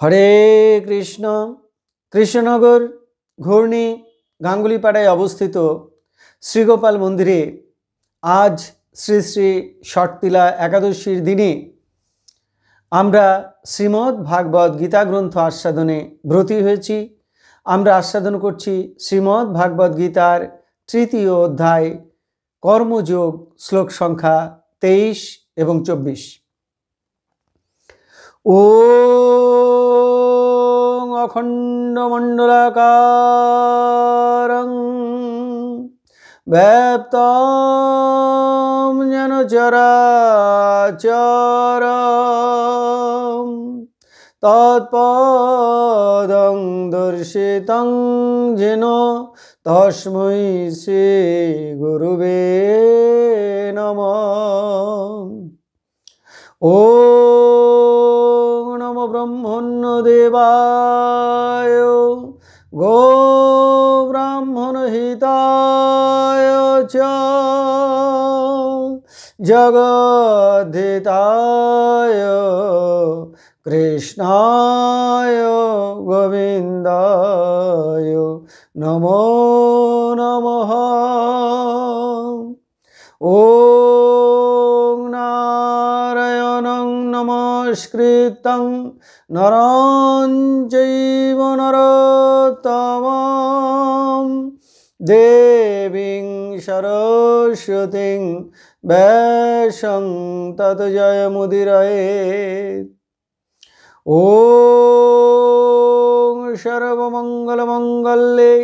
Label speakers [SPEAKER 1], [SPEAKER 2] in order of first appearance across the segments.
[SPEAKER 1] হরে কৃষ্ণ। কৃষ্ণনগর ঘূর্ণি গাঙ্গুলিপাড়ায় অবস্থিত শ্রীগোপাল মন্দিরে আজ শ্রী শ্রী ষটতিলা একাদশীর দিনে আমরা শ্রীমদ্ ভাগবত গীতা গ্রন্থ আস্বাদনে ব্রতী হয়েছি। আমরা আস্বাদন করছি শ্রীমদ্ ভাগবত গীতার তৃতীয় অধ্যায় কর্মযোগ, শ্লোক সংখ্যা 23 এবং 24। ওম অখণ্ডমণ্ডলাকারং ব্যাপ্তং যেন চরাচরম তৎপদং দর্শিতং যেন তস্मै শ্রী গুরুবে নমঃ। ওম নমো ব্রহ্মণ্যদেবায় গো ব্রাহ্মণ হিতায় চ জগদ্ধিতায় কৃষ্ণায় গোবিন্দায় নমো নমঃ। ওম নারায়ণং নমস্কৃত্যং নরং চৈব নরোত্তমং দেবীং সরস্বতীং ব্যাসং ততো জয়মুদীরয়েৎ। ওম সর্বমঙ্গলমঙ্গলে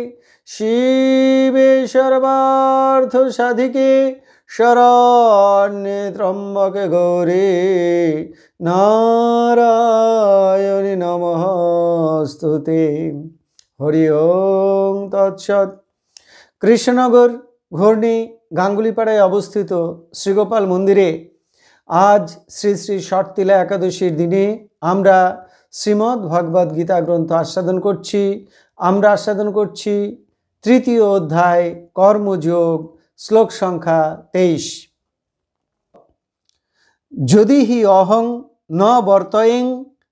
[SPEAKER 1] শিবে সর্বার্থ সাধিকে শরণ্যে ত্র্যম্বকে গৌরী নারায়ণী নমস্তুতে। হরি ওম তৎসৎ। কৃষ্ণনগর ঘূর্ণি গাঙ্গুলিপাড়ায় অবস্থিত শ্রীগোপাল মন্দিরে আজ শ্রী শ্রী ষটতিলা একাদশীর দিনে আমরা শ্রীমদ্ ভগবদ গীতা গ্রন্থ আস্বাদন করছি। আমরা আস্বাদন করছি তৃতীয় অধ্যায় কর্মযোগ, শ্লোক সংখ্যা 23। যদি হি অহং ন বর্তয়েং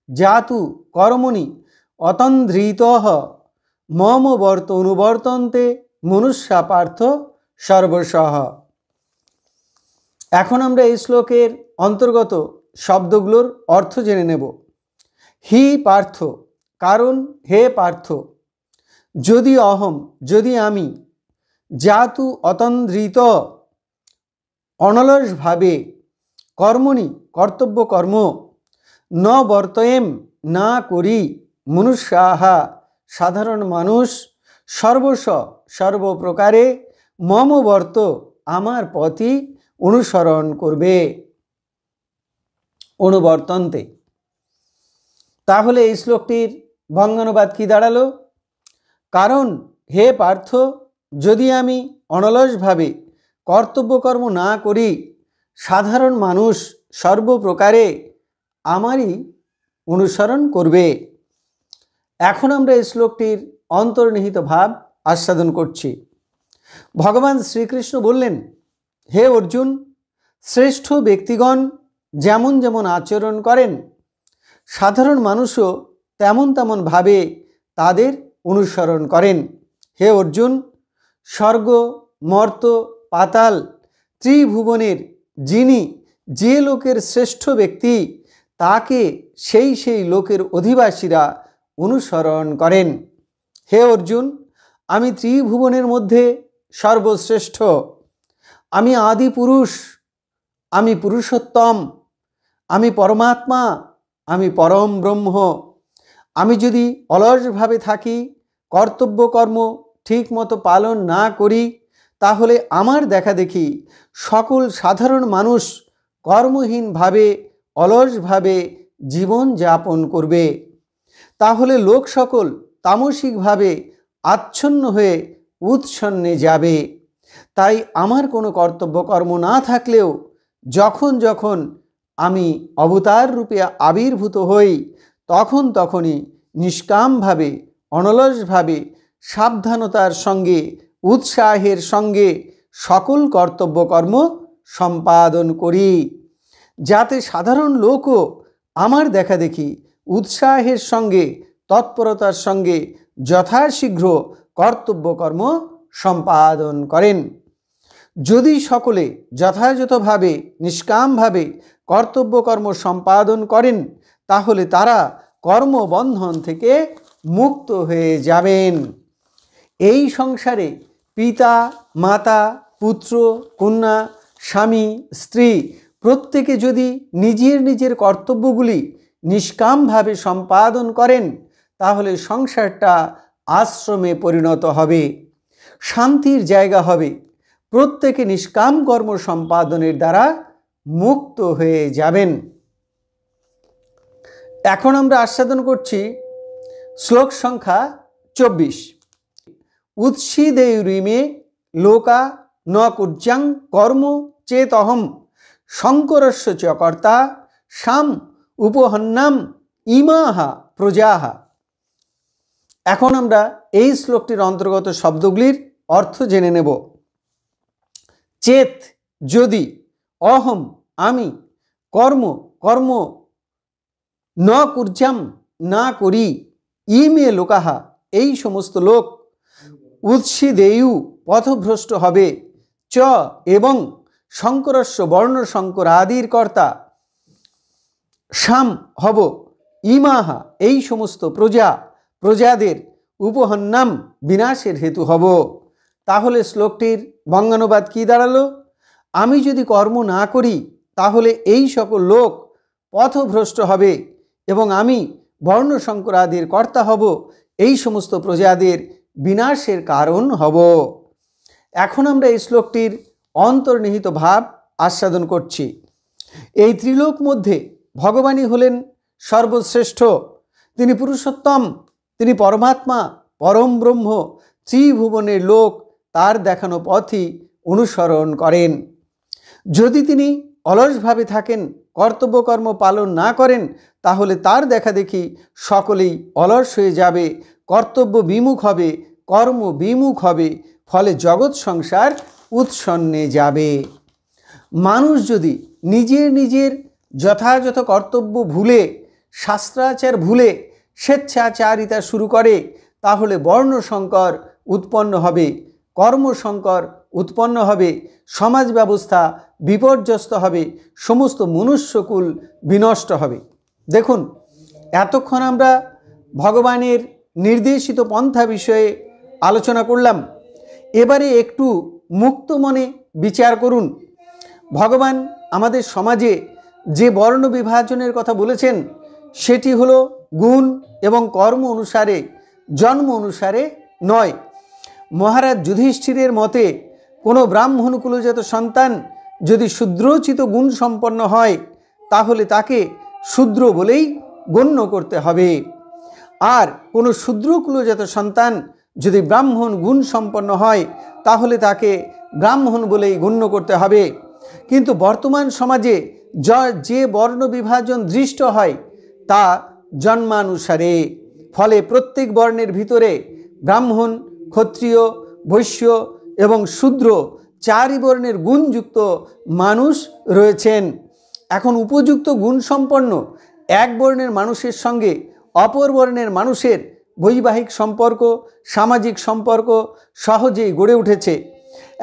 [SPEAKER 1] জাতু কর্মণি অতন্দ্রিতঃ মম বর্ত অনুবর্তন্তে মনুষ্যা পার্থ সর্বশঃ। এখন আমরা এই শ্লোকের অন্তর্গত শব্দগুলোর অর্থ জেনে নেব। হি পার্থ, কারণ হে পার্থ, যদি অহম, যদি আমি, জাতু অতন্দ্রিত, অনলসভাবে, কর্মণি কর্তব্য কর্ম, ন বর্তয়েম না করি, মনুষ্যাহা সাধারণ মানুষ, সর্বশ সর্বপ্রকারে, মম বর্ত আমার পথই অনুসরণ করবে, অনুবর্তন্তে। তাহলে এই শ্লোকটির বঙ্গানুবাদ কি দাঁড়ালো? কারণ হে পার্থ, যদি আমি অনলসভাবে কর্তব্যকর্ম না করি, সাধারণ মানুষ সর্বপ্রকারে আমারই অনুসরণ করবে। এখন আমরা এই শ্লোকটির অন্তর্নিহিত ভাব আস্বাদন করছি। ভগবান শ্রীকৃষ্ণ বললেন, হে অর্জুন, শ্রেষ্ঠ ব্যক্তিগণ যেমন যেমন আচরণ করেন, সাধারণ মানুষও তেমন তেমন ভাবে তাদের অনুসরণ করেন। হে অর্জুন, স্বর্গ, মর্ত, পাতাল, ত্রিভুবনের যিনি যে লোকের শ্রেষ্ঠ ব্যক্তি, তাকে সেই সেই লোকের অধিবাসীরা অনুসরণ করেন। হে অর্জুন, আমি ত্রিভুবনের মধ্যে সর্বশ্রেষ্ঠ, আমি আদি পুরুষ, আমি পুরুষোত্তম, আমি পরমাত্মা, আমি পরম ব্রহ্ম। আমি যদি অলসভাবে থাকি, কর্তব্যকর্ম ঠিক মতো পালন না করি, তাহলে আমার দেখা দেখি সকল সাধারণ মানুষ কর্মহীনভাবে, অলসভাবে জীবন যাপন করবে। তাহলে লোক সকল তামসিকভাবে আচ্ছন্ন হয়ে উৎসন্নে যাবে। তাই আমার কোনো কর্তব্যকর্ম না থাকলেও যখন যখন আমি অবতার রূপে আবির্ভূত হই, তখন তখনই নিষ্কামভাবে, অনলসভাবে, সাবধানতার সঙ্গে, উৎসাহের সঙ্গে সকল কর্তব্যকর্ম সম্পাদন করি, যাতে সাধারণ লোকও আমার দেখা দেখি উৎসাহের সঙ্গে তৎপরতার সঙ্গে যথাশীঘ্র কর্তব্যকর্ম সম্পাদন করেন। যদি সকলে যথাযথভাবে নিষ্কামভাবে কর্তব্যকর্ম সম্পাদন করেন তাহলে তারা কর্মবন্ধন থেকে মুক্ত হয়ে যাবেন। এই সংসারে পিতা, মাতা, পুত্র, কন্যা, স্বামী, স্ত্রী প্রত্যেকে যদি নিজের নিজের কর্তব্যগুলি নিষ্কামভাবে সম্পাদন করেন তাহলে সংসারটা আশ্রমে পরিণত হবে, শান্তির জায়গা হবে। প্রত্যেকে নিষ্কাম কর্ম সম্পাদনের দ্বারা মুক্ত হয়ে যাবেন। এখন আমরা আস্বাদন করছি শ্লোক সংখ্যা 24। উৎসিদেয়ুরিমে লোকা ন কুর্যাং কর্ম চেতহম শঙ্করস্য চ কর্তা সাম উপহন্নাম ইমাহা প্রজাহা। এখন আমরা এই শ্লোকটির অন্তর্গত শব্দগুলির অর্থ জেনে নেব। চেত যদি, অহম আমি, কর্ম কর্ম, ন কুর্যাম না করি, ইমে লোকাহা এই সমস্ত লোক, উৎসিদেয়ু পথভ্রষ্ট হবে, চ এবং শঙ্করস্য বর্ণ শঙ্কর আদির কর্তা, সাম হব, ইমাহা এই সমস্ত প্রজাদের, উপহন্নাম বিনাশের হেতু হব। তাহলে শ্লোকটির বঙ্গানুবাদ কি দাঁড়ালো? আমি যদি কর্ম না করি তাহলে এই সকল লোক পথভ্রষ্ট হবে এবং আমি বর্ণ শঙ্করাদির কর্তা হব, এই সমস্ত প্রজাদের বিনাশের কারণ হব। এখন আমরা এই শ্লোকটির অন্তর্নিহিত ভাব আস্বাদন করছি। এই ত্রিলোক মধ্যে ভগবানই হলেন সর্বশ্রেষ্ঠ, তিনি পুরুষোত্তম, তিনি পরমাত্মা, পরম ব্রহ্ম। ত্রিভুবনের লোক তার দেখানো পথই অনুসরণ করেন। যদি তিনি অলসভাবে থাকেন, কর্তব্যকর্ম পালন না করেন, তাহলে তার দেখা দেখি সকলেই অলস হয়ে যাবে, কর্তব্য বিমুখ হবে, কর্ম বিমুখ হবে, ফলে জগৎ সংসার উৎসন্নে যাবে। মানুষ যদি নিজের নিজের যথাযথ কর্তব্য ভুলে, শাস্ত্রাচার ভুলে স্বেচ্ছাচারিতা শুরু করে তাহলে বর্ণ সংকর উৎপন্ন হবে, কর্ম সংকর উৎপন্ন হবে, সমাজ ব্যবস্থা বিপর্যস্ত হবে, সমস্ত মনুষ্যকুল বিনষ্ট হবে। দেখুন, এতক্ষণ আমরা ভগবানের নির্দেশিত পন্থা বিষয়ে আলোচনা করলাম। এবারে একটু মুক্ত মনে বিচার করুন। ভগবান আমাদের সমাজে যে বর্ণ বিভাজনের কথা বলেছেন সেটি হলো গুণ এবং কর্ম অনুসারে, জন্ম অনুসারে নয়। মহারাজ যুধিষ্ঠিরের মতে কোনো ব্রাহ্মণ কুলজাত সন্তান যদি শূদ্রোচিত গুণ সম্পন্ন হয় তাহলে তাকে শূদ্র বলেই গণ্য করতে হবে, আর কোনো শূদ্র কুলজাত সন্তান যদি ব্রাহ্মণ গুণ সম্পন্ন হয় তাহলে তাকে ব্রাহ্মণ বলেই গণ্য করতে হবে। কিন্তু বর্তমান সমাজে যে বর্ণ বিভাজন দৃষ্ট হয় তা জন্মানুসারে, ফলে প্রত্যেক বর্ণের ভিতরে ব্রাহ্মণ, ক্ষত্রিয়, বৈশ্য এবং শূদ্র চারি বর্ণের গুণযুক্ত মানুষ রয়েছেন। এখন উপযুক্ত গুণ সম্পন্ন এক বর্ণের মানুষের সঙ্গে অপর বর্ণের মানুষের বৈবাহিক সম্পর্ক, সামাজিক সম্পর্ক সহজেই গড়ে উঠেছে।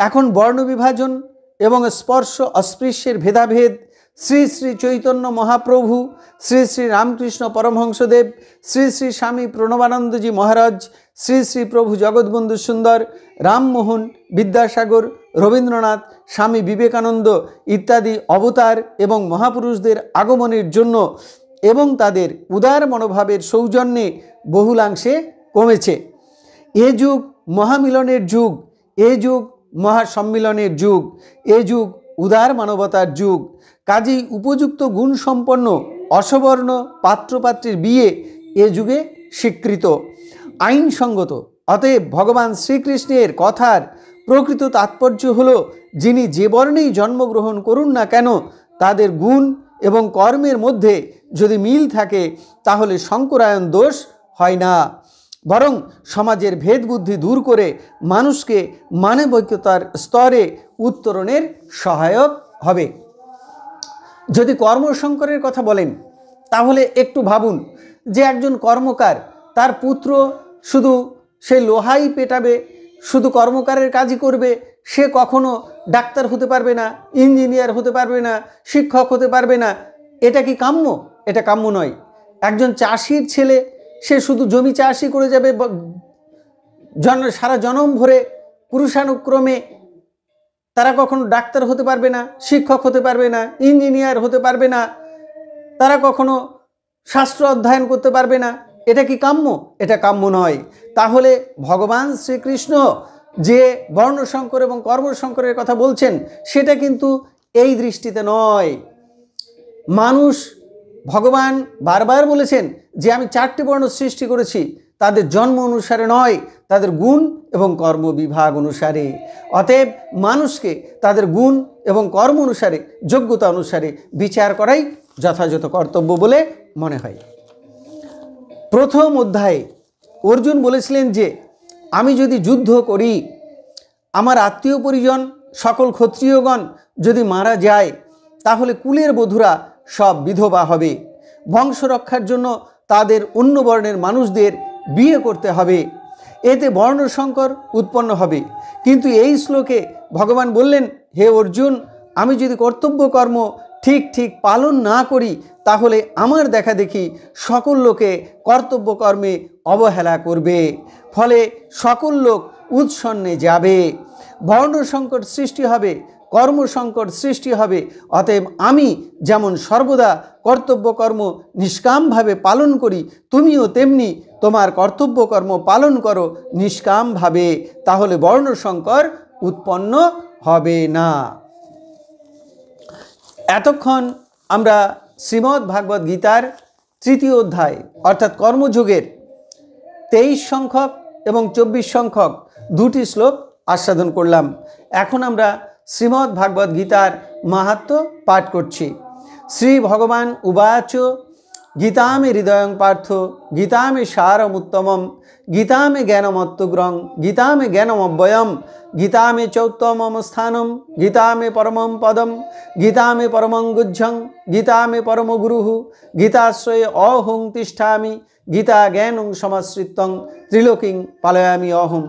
[SPEAKER 1] এখন বর্ণ বিভাজন এবং স্পর্শ অস্পৃশ্যের ভেদাভেদ শ্রী শ্রী চৈতন্য মহাপ্রভু, শ্রী শ্রী রামকৃষ্ণ পরমহংসদেব, শ্রী শ্রী স্বামী প্রণবানন্দজি মহারাজ, শ্রী শ্রী প্রভু জগৎবন্ধু সুন্দর, রামমোহন, বিদ্যাসাগর, রবীন্দ্রনাথ, স্বামী বিবেকানন্দ ইত্যাদি অবতার এবং মহাপুরুষদের আগমনের জন্য এবং তাদের উদার মনোভাবের সৌজন্যে বহুলাংশে কমেছে। এ যুগ মহামিলনের যুগ, এ যুগ মহাসম্মিলনের যুগ, এ যুগ উদার মানবতার যুগ। কাজেই উপযুক্ত গুণ সম্পন্ন অসবর্ণ পাত্রপাত্রীর বিয়ে এ যুগে স্বীকৃত, আইনসঙ্গত। অতএব ভগবান শ্রীকৃষ্ণের কথার প্রকৃত তাৎপর্য হল, যিনি যে বর্ণেই জন্মগ্রহণ করুন না কেন তাদের গুণ এবং কর্মের মধ্যে যদি মিল থাকে তাহলে শঙ্করায়ণ দোষ হয় না, বরং সমাজের ভেদবুদ্ধি দূর করে মানুষকে মানবিকতার স্তরে উত্তরণের সহায়ক হবে। যদি কর্মশঙ্করের কথা বলেন তাহলে একটু ভাবুন, যে একজন কর্মকার, তার পুত্র শুধু সে লোহাই পেটাবে, শুধু কর্মকারের কাজই করবে, সে কখনো ডাক্তার হতে পারবে না, ইঞ্জিনিয়ার হতে পারবে না, শিক্ষক হতে পারবে না, এটা কি কাম্য? এটা কাম্য নয়। একজন চাষির ছেলে, সে শুধু জমি চাষই করে যাবে, সারা জনম ভরে পুরুষানুক্রমে তারা কখনো ডাক্তার হতে পারবে না, শিক্ষক হতে পারবে না, ইঞ্জিনিয়ার হতে পারবে না, তারা কখনো শাস্ত্র অধ্যয়ন করতে পারবে না। এটা কি কাম্য? এটা কাম্য নয়। তাহলে ভগবান শ্রীকৃষ্ণ যে বর্ণসংকর এবং কর্মসংকরের কথা বলছেন, সেটা কিন্তু এই দৃষ্টিতে নয়। মানুষ, ভগবান বারবার বলেছেন যে আমি 4টি বর্ণ সৃষ্টি করেছি, তাদের জন্ম অনুসারে নয়, তাদের গুণ এবং কর্ম বিভাগ অনুসারে। অতএব মানুষকে তাদের গুণ এবং কর্ম অনুসারে, যোগ্যতা অনুসারে বিচার করাই যথাযথ কর্তব্য বলে মনে হয়। প্রথম অধ্যায়ে অর্জুন বলেছিলেন যে আমি যদি যুদ্ধ করি, আমার আত্মীয় পরিজন সকল ক্ষত্রিয়গণ যদি মারা যায়, তাহলে কুলের বধূরা সব বিধবা হবে। বংশ রক্ষার জন্য তাদের অন্য বর্ণের মানুষদের বিয়ে করতে হবে, এতে বর্ণসংকর উৎপন্ন হবে। কিন্তু এই শ্লোকে ভগবান বললেন, হে অর্জুন, আমি যদি কর্তব্য কর্ম ঠিক ঠিক পালন না করি, তাহলে আমার দেখা দেখি সকল লোকে কর্তব্য কর্মে অবহেলা করবে, ফলে সকল লোক উৎসন্নে যাবে, বর্ণসংকট সৃষ্টি হবে, কর্মসংকট সৃষ্টি হবে। অতএব আমি যেমন সর্বদা কর্তব্য কর্ম নিষ্কামভাবে পালন করি, তুমিও তেমনি তোমার কর্তব্য কর্ম পালন করো নিষ্কামভাবে, তাহলে বর্ণসংকর উৎপন্ন হবে না। এতক্ষণ আমরা শ্রীমদ্ ভাগবত গীতার 3য় অধ্যায় অর্থাৎ কর্মযোগের 23 সংখ্যক এবং 24 সংখ্যক 2টি শ্লোক আস্বাদন করলাম। এখন আমরা শ্রীমদ্ ভাগবত গীতার মাহাত্ম্য পাঠ করছি। শ্রী ভগবান উবাচ গীতা মে হৃদয়ং পার্থ গীতা মে সারমুত্তমম গীতা মে জ্ঞানমত্তুগ্রং গীতা মে জ্ঞানমব্যয়ম গীতা মে চৌত্তমম স্থানম গীতা মে পরমম পদম গীতা মে পরমং গুহ্যং গীতা মে পরম গুরুঃ গীতাশ্রয়ে অহং তিষ্ঠামি গীতা জ্ঞানং সমাশ্রিতং ত্রিলোকিং পালয়ামি অহম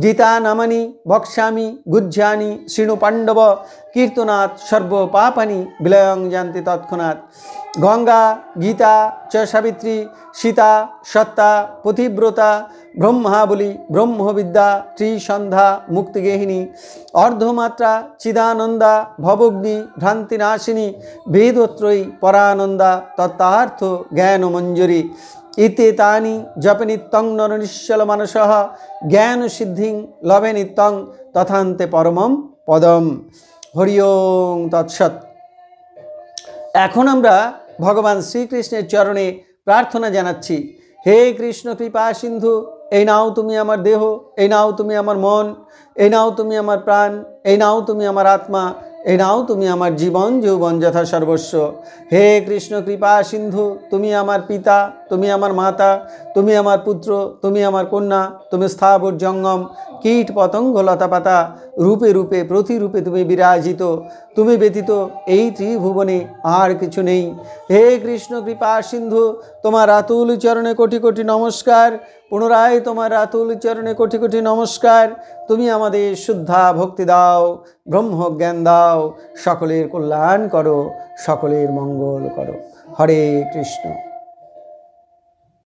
[SPEAKER 1] গীতা নামানি বক্ষ্যামি গুহ্যানি শৃণু পাণ্ডব কীর্তনাৎ সর্ব পাপানি বিলয়ং যান্তি তৎক্ষণাৎ গঙ্গা গীতা চ সাবিত্রী সীতা সত্তা পতিব্রতা ব্রহ্মাবলী ব্রহ্মবিদ্যা ত্রিসন্ধ্যা মুক্তিগেহিনী অর্ধমাত্রা চিদানন্দা ভবগ্নি ভ্রান্তিনাশিনী বেদত্রয়ী পরানন্দা তত্ত্বার্থ জ্ঞানমঞ্জরি ইত্যেতানি জপে নিত্যং নরনিশ্চল মানসঃ জ্ঞান সিদ্ধিং লবে নিত্যং তথান্তে পরমম পদম। হরি ওং তৎসৎ। এখন আমরা ভগবান শ্রীকৃষ্ণের চরণে প্রার্থনা জানাচ্ছি, হে কৃষ্ণ কৃপা সিন্ধু, এই নাও তুমি আমার দেহ, এই নাও তুমি আমার মন, এই নাও তুমি আমার প্রাণ, এই নাও তুমি আমার আত্মা, এই নাও তুমি আমার জীবন যৌবন যথা সর্বস্ব। হে কৃষ্ণ কৃপা সিন্ধু, তুমি আমার পিতা, তুমি আমার মাতা, তুমি আমার পুত্র, তুমি আমার কন্যা, তুমি স্থাবর জঙ্গম কীট পতঙ্গ লতাপাতা রূপে রূপে প্রতিরূপে তুমি বিরাজিত, তুমি ব্যতীত এই ত্রিভুবনে আর কিছু নেই। হে কৃষ্ণ কৃপা সিন্ধু, তোমার আতুল চরণে কোটি কোটি নমস্কার, পুনরায় তোমার আতুল চরণে কোটি কোটি নমস্কার। তুমি আমাদের শুদ্ধা ভক্তি দাও, ব্রহ্মজ্ঞান দাও, সকলের কল্যাণ করো, সকলের মঙ্গল করো। হরে কৃষ্ণ।